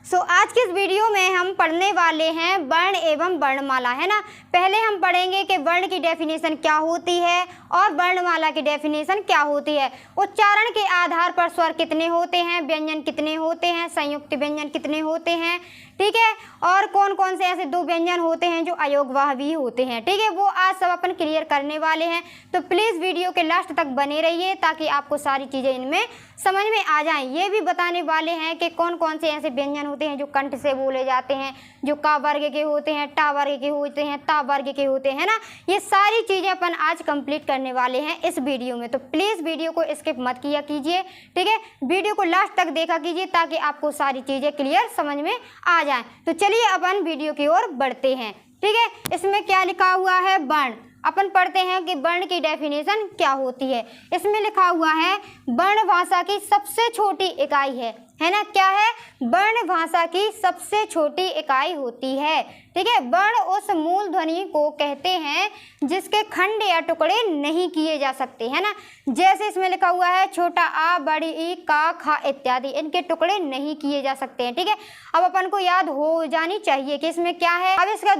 आज की इस वीडियो में हम पढ़ने वाले हैं वर्ण एवं वर्णमाला, है ना। पहले हम पढ़ेंगे कि वर्ण की डेफिनेशन क्या होती है और वर्णमाला की डेफिनेशन क्या होती है। उच्चारण के आधार पर स्वर कितने होते हैं, व्यंजन कितने होते हैं, संयुक्त व्यंजन कितने होते हैं, ठीक है, और कौन कौन से ऐसे दो व्यंजन होते हैं जो अयोगवाह भी होते हैं, ठीक है। वो आज सब अपन क्लियर करने वाले हैं, तो प्लीज़ वीडियो के लास्ट तक बने रहिए ताकि आपको सारी चीज़ें इनमें समझ में आ जाएं। ये भी बताने वाले हैं कि कौन कौन से ऐसे व्यंजन होते हैं जो कंठ से बोले जाते हैं, जो का वर्ग के होते हैं, टा वर्ग के होते हैं, ता वर्ग के होते हैं ना। ये सारी चीज़ें अपन आज कंप्लीट करने वाले हैं इस वीडियो में, तो प्लीज़ वीडियो को स्किप मत किया कीजिए, ठीक है। वीडियो को लास्ट तक देखा कीजिए ताकि आपको सारी चीज़ें क्लियर समझ में आ जाए। तो चलिए अपन वीडियो की ओर बढ़ते हैं, ठीक है। इसमें क्या लिखा हुआ है, वर्ण। अपन पढ़ते हैं कि वर्ण की डेफिनेशन क्या होती है। इसमें लिखा हुआ है वर्ण भाषा की सबसे छोटी इकाई है ना। क्या है, वर्ण भाषा की सबसे छोटी इकाई होती है, ठीक है। वर्ण उस मूल ध्वनि को कहते हैं जिसके खंड या टुकड़े नहीं किए जा सकते, है ना। जैसे इसमें लिखा हुआ है छोटा आ, बड़ी ई, का, खा इत्यादि, इनके टुकड़े नहीं किए जा सकते हैं, ठीक है। अब अपन को याद हो जानी चाहिए कि इसमें क्या है। अब इसका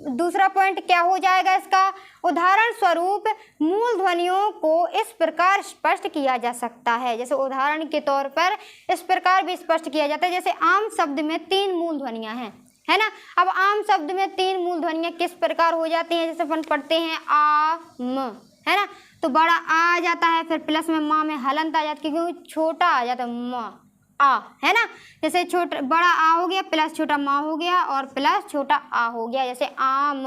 दूसरा पॉइंट क्या हो जाएगा, इसका उदाहरण स्वरूप मूल ध्वनियों को इस प्रकार स्पष्ट किया जा सकता है। जैसे उदाहरण के तौर पर इस प्रकार भी स्पष्ट किया जाता है, जैसे आम शब्द में 3 मूल ध्वनियां हैं, है ना। अब आम शब्द में 3 मूल ध्वनियां किस प्रकार हो जाती हैं, जैसे अपन पढ़ते हैं आ म, है ना, तो बड़ा आ आ जाता है, फिर प्लस में माँ में हलंत आ जाती है क्योंकि छोटा आ जाता है म आ, है ना। जैसे छोटा बड़ा आ हो गया, प्लस छोटा माँ हो गया और प्लस छोटा आ हो गया। जैसे आम,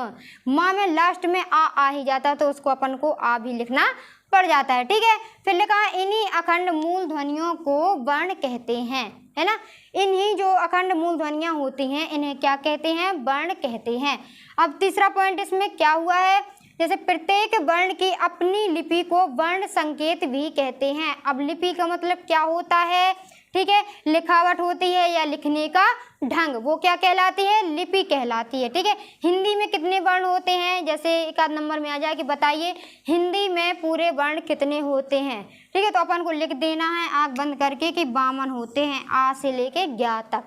माँ में लास्ट में आ ही जाता है तो उसको अपन को आ भी लिखना पड़ जाता है, ठीक है। फिर लिखा है इन्हीं अखंड मूल ध्वनियों को वर्ण कहते हैं, है ना। इन्हीं जो अखंड मूल ध्वनियाँ होती हैं इन्हें क्या कहते हैं, वर्ण कहते हैं। अब तीसरा पॉइंट इसमें क्या हुआ है, जैसे प्रत्येक वर्ण की अपनी लिपि को वर्ण संकेत भी कहते हैं। अब लिपि का मतलब क्या होता है, ठीक है, लिखावट होती है या लिखने का ढंग, वो क्या कहलाती है, लिपि कहलाती है, ठीक है। हिंदी में कितने वर्ण होते हैं, जैसे एक आध नंबर में आ जाए कि बताइए हिंदी में पूरे वर्ण कितने होते हैं, ठीक है। तो अपन को लिख देना है आँख बंद करके कि 52 होते हैं, आ से लेके ज्ञा तक,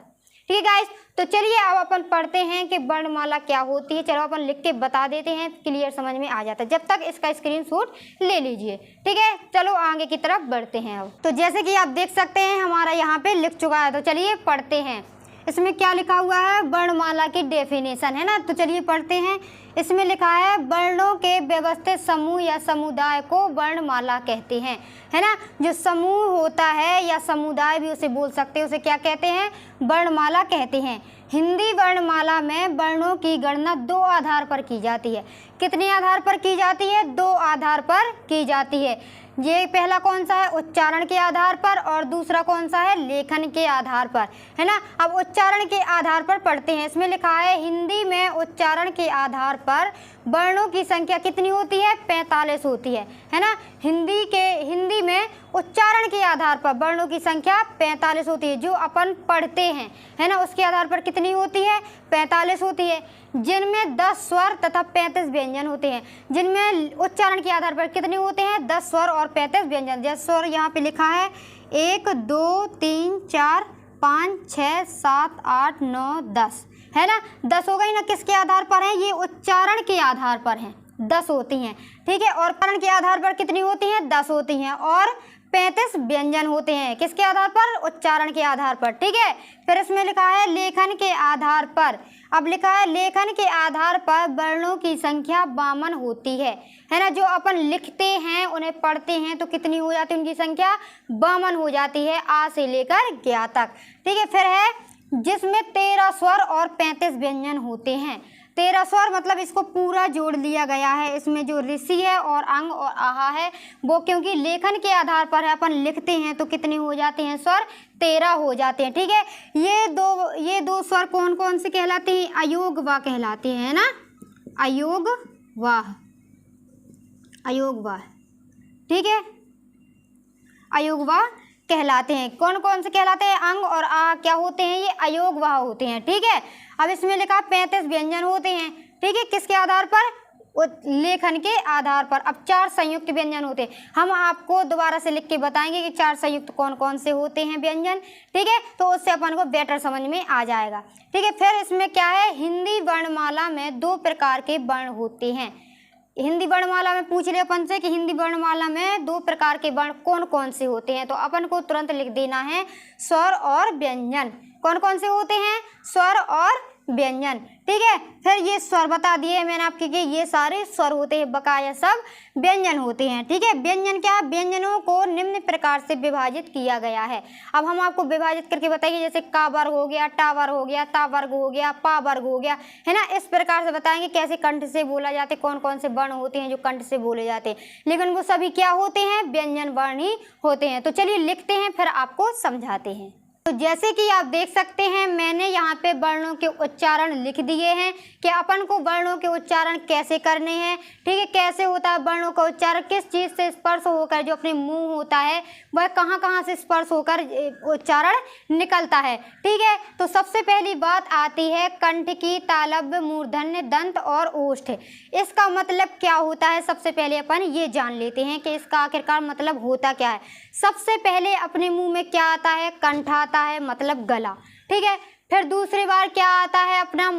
ठीक है गाइस। तो चलिए अब अपन पढ़ते हैं कि वर्णमाला क्या होती है। चलो अपन लिख के बता देते हैं, क्लियर समझ में आ जाता है। जब तक इसका स्क्रीनशॉट ले लीजिए, ठीक है। चलो आगे की तरफ बढ़ते हैं। अब तो जैसे कि आप देख सकते हैं हमारा यहाँ पे लिख चुका है, तो चलिए पढ़ते हैं। इसमें क्या लिखा हुआ है, वर्णमाला की डेफिनेशन, है ना। तो चलिए पढ़ते हैं। इसमें लिखा है वर्णों के व्यवस्थित समूह या समुदाय को वर्णमाला कहते हैं, है ना। जो समूह होता है या समुदाय भी उसे बोल सकते हैं, उसे क्या कहते हैं, वर्णमाला कहते हैं। हिंदी वर्णमाला में वर्णों की गणना 2 आधार पर की जाती है। कितने आधार पर की जाती है, 2 आधार पर की जाती है। ये पहला कौन सा है, उच्चारण के आधार पर, और दूसरा कौन सा है, लेखन के आधार पर, है ना। अब उच्चारण के आधार पर पढ़ते हैं। इसमें लिखा है हिंदी में उच्चारण के आधार पर वर्णों की संख्या कितनी होती है, 45 होती है ना। हिंदी में उच्चारण के आधार पर वर्णों की संख्या 45 होती है। जो अपन पढ़ते हैं, है ना, उसके आधार पर कितनी होती है, 45 होती है, जिनमें 10 स्वर तथा 35 व्यंजन होते हैं। जिनमें उच्चारण के आधार पर कितने होते हैं, 10 स्वर और 35 व्यंजन। जैसे स्वर यहाँ पे लिखा है 1 2 3 4 5 6 7 8 9 10, है ना। 10 हो गई ना, किसके आधार पर है, ये उच्चारण के आधार पर हैं, 10 होती हैं, ठीक है। और उच्चारण के आधार पर कितनी होती हैं, 10 होती हैं, और 35 व्यंजन होते हैं, किसके आधार पर, उच्चारण के आधार पर, ठीक है। फिर इसमें लिखा है लेखन के आधार पर। अब लिखा है लेखन के आधार पर वर्णों की संख्या 52 होती है ना। जो अपन लिखते हैं, उन्हें पढ़ते हैं तो कितनी हो जाती है, उनकी संख्या 52 हो जाती है, आ से लेकर ज्ञा तक, ठीक है। फिर है जिसमें 13 स्वर और 35 व्यंजन होते हैं। 13 स्वर मतलब इसको पूरा जोड़ लिया गया है। इसमें जो ऋषि है और अंग और आहा है वो क्योंकि लेखन के आधार पर है, अपन लिखते हैं तो कितने हो जाते हैं, स्वर 13 हो जाते हैं, ठीक है। ये दो स्वर कौन कौन से कहलाते हैं, अयोगवाह कहलाते हैं ना, अयोगवाह, ठीक है, अयोगवाह कहलाते हैं। कौन कौन से कहलाते हैं, अंग और आ क्या होते हैं, ये अयोगवाह होते हैं, ठीक है। अब इसमें लिखा 35 व्यंजन होते हैं, ठीक है, किसके आधार पर, लेखन के आधार पर। अब 4 संयुक्त व्यंजन होते हैं, हम आपको दोबारा से लिख के बताएंगे कि 4 संयुक्त कौन कौन से होते हैं व्यंजन, ठीक है, तो उससे अपन को बेटर समझ में आ जाएगा, ठीक है। फिर इसमें क्या है, हिंदी वर्णमाला में 2 प्रकार के वर्ण होते हैं। हिंदी वर्णमाला में पूछ ले अपन से कि हिंदी वर्णमाला में 2 प्रकार के वर्ण कौन कौन से होते हैं, तो अपन को तुरंत लिख देना है स्वर और व्यंजन। कौन कौन से होते हैं, स्वर और व्यंजन, ठीक है। फिर ये स्वर बता दिए मैंने आपके कि ये सारे स्वर होते हैं, बकाया सब व्यंजन होते हैं, ठीक है। व्यंजन क्या, व्यंजनों को निम्न प्रकार से विभाजित किया गया है। अब हम आपको विभाजित करके बताएंगे, जैसे का वर्ग हो गया, टा वर्ग हो गया, ता वर्ग हो गया, पा वर्ग हो गया, है ना। इस प्रकार से बताएंगे कैसे कंठ से बोला जाते, कौन कौन से वर्ण होते हैं जो कंठ से बोले जाते हैं, लेकिन वो सभी क्या होते हैं, व्यंजन वर्ण ही होते हैं। तो चलिए लिखते हैं, फिर आपको समझाते हैं। तो जैसे कि आप देख सकते हैं, मैंने यहाँ पे वर्णों के उच्चारण लिख दिए हैं कि अपन को वर्णों के उच्चारण कैसे करने हैं, ठीक है। कैसे होता है वर्णों का उच्चारण, किस चीज़ से स्पर्श होकर जो अपने मुंह होता है वह कहाँ कहाँ से स्पर्श होकर उच्चारण निकलता है, ठीक है। तो सबसे पहली बात आती है कंठ की, तालव्य, मूर्धन्य, दंत और ओष्ठ। इसका मतलब क्या होता है, सबसे पहले अपन ये जान लेते हैं कि इसका आखिरकार मतलब होता क्या है। सबसे पहले अपने मुंह में क्या आता है, कंठ आता है, मतलब गला, ठीक है। फिर दूसरी बार क्या आता है, अपना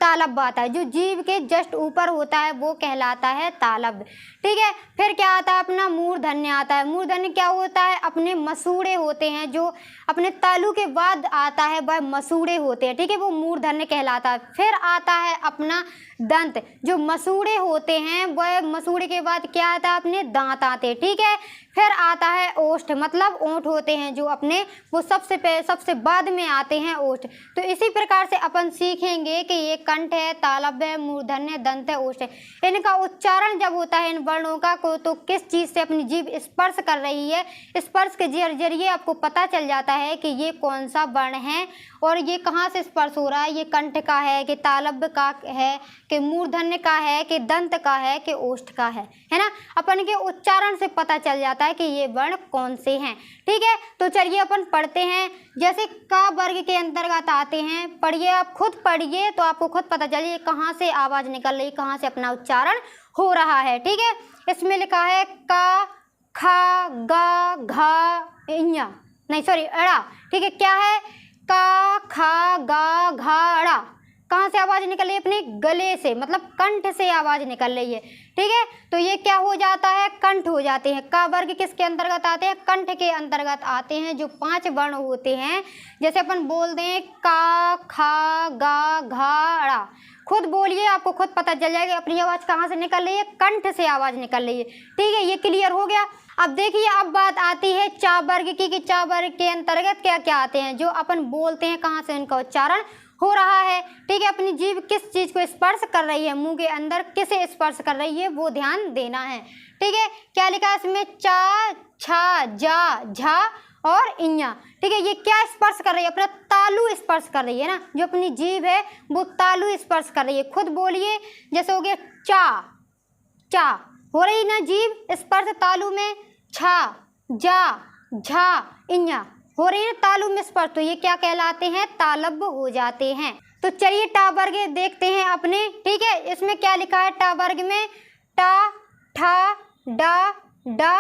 तालव्य आता है, जो जीभ के जस्ट ऊपर होता है वो कहलाता है तालव्य, ठीक है। फिर क्या आता है, अपना मूर्धन्य आता है। मूर्धन्य क्या होता है, अपने मसूड़े होते हैं, जो अपने तालु के बाद आता है वह मसूड़े होते हैं, ठीक है, वो मूर्धन्य कहलाता है। फिर आता है अपना दंत, जो मसूड़े होते हैं वह मसूड़े के बाद क्या आता है, अपने दांत आते हैं, ठीक है। फिर आता है ओष्ठ, मतलब ओंठ होते हैं जो अपने, वो सबसे बाद में आते हैं ओष्ठ। तो इसी प्रकार से अपन सीखेंगे कि ये कंठ है, तालव्य है, मूर्धन्य, दंत है, ओष्ठ है। इनका उच्चारण जब होता है इन वर्णों का को, तो किस चीज़ से अपनी जीभ स्पर्श कर रही है, स्पर्श के जरिए आपको पता चल जाता है कि ये कौन सा वर्ण है और ये कहाँ से स्पर्श हो रहा है, ये कंठ का है कि तालव्य का है कि मूर्धन्य का है कि दंत का है कि ओष्ठ का है ना। अपन के उच्चारण से पता चल जाता है कि ये वर्ण कौन से हैं, ठीक है। तो चलिए अपन पढ़ते हैं। जैसे का वर्ग के अंतर्गत आते हैं, पढ़िए, आप खुद पढ़िए तो आपको खुद पता चलिए कहाँ से आवाज़ निकल रही, कहाँ से अपना उच्चारण हो रहा है, ठीक है। इसमें लिखा है का, खा, गा, घा, इया, नहीं सॉरी अड़ा, ठीक है। क्या है, का, खा, गा, घा, अड़ा। कहाँ से आवाज़ निकल रही है, अपने गले से, मतलब कंठ से आवाज़ निकल रही है, ठीक है। तो ये क्या हो जाता है, कंठ हो जाते हैं। का वर्ग किसके अंतर्गत आते हैं, कंठ के अंतर्गत आते हैं, जो 5 वर्ण होते हैं। जैसे अपन बोल दें का, खा, गा, घा, अड़ा, खुद बोलिए, आपको खुद पता चल जाएगा अपनी आवाज़ कहाँ से निकल रही है, कंठ से आवाज़ निकल रही है, ठीक है। ये क्लियर हो गया। अब देखिए, अब बात आती है चा वर्ग की, कि चा वर्ग के अंतर्गत क्या क्या आते हैं, जो अपन बोलते हैं कहाँ से उनका उच्चारण हो रहा है, ठीक है। अपनी जीभ किस चीज़ को स्पर्श कर रही है, मुंह के अंदर किसे स्पर्श कर रही है, वो ध्यान देना है, ठीक है। क्या लिखा है इसमें, चा, छा, जा, झा और इया, ठीक है। ये क्या स्पर्श कर रही है, अपना तालु स्पर्श कर रही है ना, जो अपनी जीभ है वो तालु स्पर्श कर रही है। खुद बोलिए, जैसे हो गया चा, चा हो रही ना जीभ स्पर्श तालु में, छा, जा, झा, इया हो रही है तालु में स्पर्श, तो ये क्या कहलाते हैं, तालव्य हो जाते हैं। तो चलिए टा वर्ग देखते हैं अपने, ठीक है। इसमें क्या लिखा है, टा वर्ग में टा, ठा, डा, डा,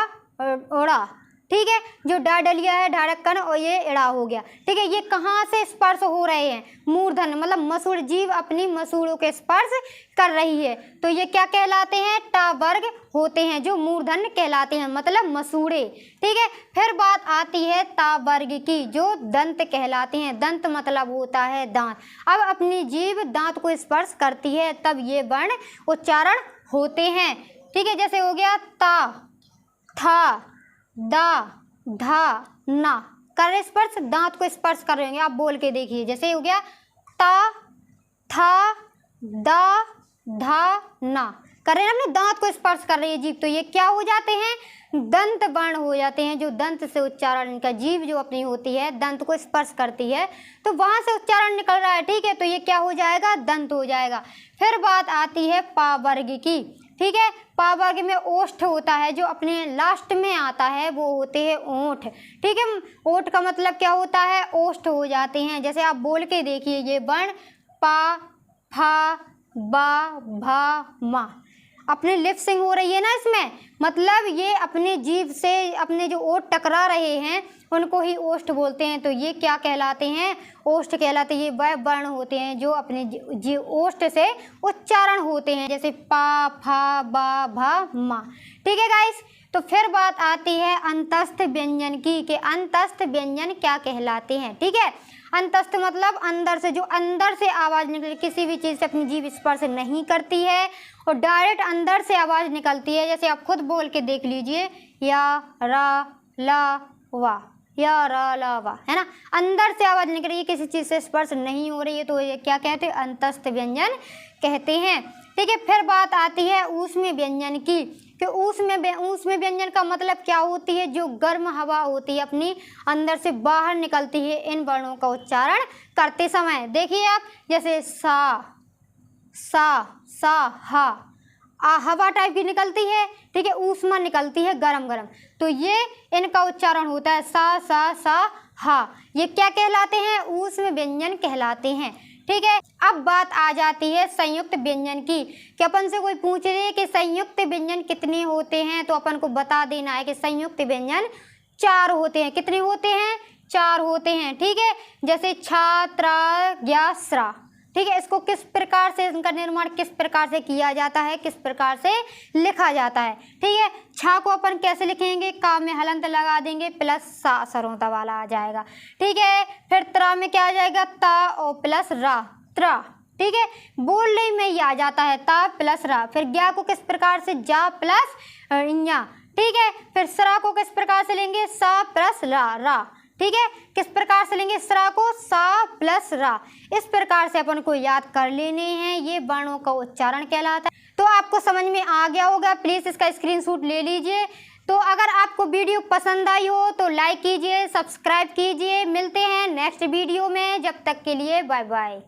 ओड़ा, ठीक है। जो डा डलिया है, ढाढ़क्कन, और ये एड़ा हो गया, ठीक है। ये कहाँ से स्पर्श हो रहे हैं, मूर्धन्य, मतलब मसूड़, जीभ अपनी मसूड़ों के स्पर्श कर रही है, तो ये क्या कहलाते हैं, टा वर्ग होते हैं, जो मूर्धन्य कहलाते हैं, मतलब मसूड़े, ठीक है। फिर बात आती है ता वर्ग की, जो दंत कहलाते हैं। दंत मतलब होता है दांत। अब अपनी जीभ दांत को स्पर्श करती है, तब ये वर्ण उच्चारण होते हैं, ठीक है। जैसे हो गया ता, था, दा, धा, ना, कर स्पर्श, दांत को स्पर्श कर रहे होंगे, आप बोल के देखिए। जैसे हो गया ता, था, दा, धा, ना, कर रहे हैं अपने दांत को स्पर्श कर रही है जीभ, तो ये क्या हो जाते हैं, दंत वर्ण हो जाते हैं, जो दंत से उच्चारण, इनका जीभ जो अपनी होती है दंत को स्पर्श करती है, तो वहाँ से उच्चारण निकल रहा है, ठीक है। तो ये क्या हो जाएगा, दंत हो जाएगा। फिर बात आती है पा वर्ग की, ठीक है। पा वर्ग में ओष्ठ होता है, जो अपने लास्ट में आता है, वो होते हैं ओंठ, ठीक है। ओंठ का मतलब क्या होता है, ओष्ठ हो जाते हैं। जैसे आप बोल के देखिए, ये वर्ण पा, फा, बा, भा, मा। अपने लिप्सिंग हो रही है ना इसमें, मतलब ये अपने जीभ से अपने जो ओठ टकरा रहे हैं उनको ही ओष्ठ बोलते हैं। तो ये क्या कहलाते हैं? ओष्ठ कहलाते हैं। ये वह वर्ण होते हैं जो अपने जी ओष्ठ से उच्चारण होते हैं, जैसे पा, फा, बा, भा, मा। ठीक है गाइस, तो फिर बात आती है अंतस्थ व्यंजन की, कि अंतस्थ व्यंजन क्या कहलाते हैं। ठीक है, अंतस्थ मतलब अंदर से, जो अंदर से आवाज़ निकले, किसी भी चीज़ से अपनी जीभ स्पर्श नहीं करती है और डायरेक्ट अंदर से आवाज़ निकलती है। जैसे आप खुद बोल के देख लीजिए, या, रा, ला, वा, या, रा, ला, वा, है ना, अंदर से आवाज़ निकल रही है, किसी चीज़ से स्पर्श नहीं हो रही है, तो ये क्या कहते हैं? अंतस्थ व्यंजन कहते हैं। ठीक है, फिर बात आती है ऊष्म व्यंजन की, कि ऊष्म व्यंजन का मतलब क्या होती है? जो गर्म हवा होती है अपनी अंदर से बाहर निकलती है इन वर्णों का उच्चारण करते समय। देखिए आप, जैसे सा, सा, हा, हवा टाइप की निकलती है। ठीक है, ऊष्मा निकलती है गरम गरम, तो ये इनका उच्चारण होता है सा, हा। ये क्या कहलाते हैं? ऊष्म व्यंजन कहलाते हैं। ठीक है, अब बात आ जाती है संयुक्त व्यंजन की, कि अपन से कोई पूछ रहे हैं कि संयुक्त व्यंजन कितने होते हैं, तो अपन को बता देना है कि संयुक्त व्यंजन 4 होते हैं। कितने होते हैं? 4 होते हैं। ठीक है, जैसे छा, त्रा, ज्ञा, स्रा। ठीक है, इसको किस प्रकार से, इनका निर्माण किस प्रकार से किया जाता है, किस प्रकार से लिखा जाता है। ठीक है, छा को अपन कैसे लिखेंगे? का में हलंत लगा देंगे प्लस सा सरोता वाला आ जाएगा। ठीक है, फिर त्रा में क्या आ जाएगा? ता और प्लस रा, त्रा। ठीक है, बोलने में ये आ जाता है ता प्लस रा। फिर ज्ञा को किस प्रकार से? जा प्लस ञा। ठीक है, फिर स्रा को किस प्रकार से लेंगे? सा प्लस रा, रा। ठीक है, किस प्रकार से लेंगे स्रा को? सा प्लस रा। इस प्रकार से अपन को याद कर लेने हैं, ये वर्णों का उच्चारण कहलाता है। तो आपको समझ में आ गया होगा, प्लीज़ इसका स्क्रीनशॉट ले लीजिए। तो अगर आपको वीडियो पसंद आई हो तो लाइक कीजिए, सब्सक्राइब कीजिए। मिलते हैं नेक्स्ट वीडियो में, जब तक के लिए बाय बाय।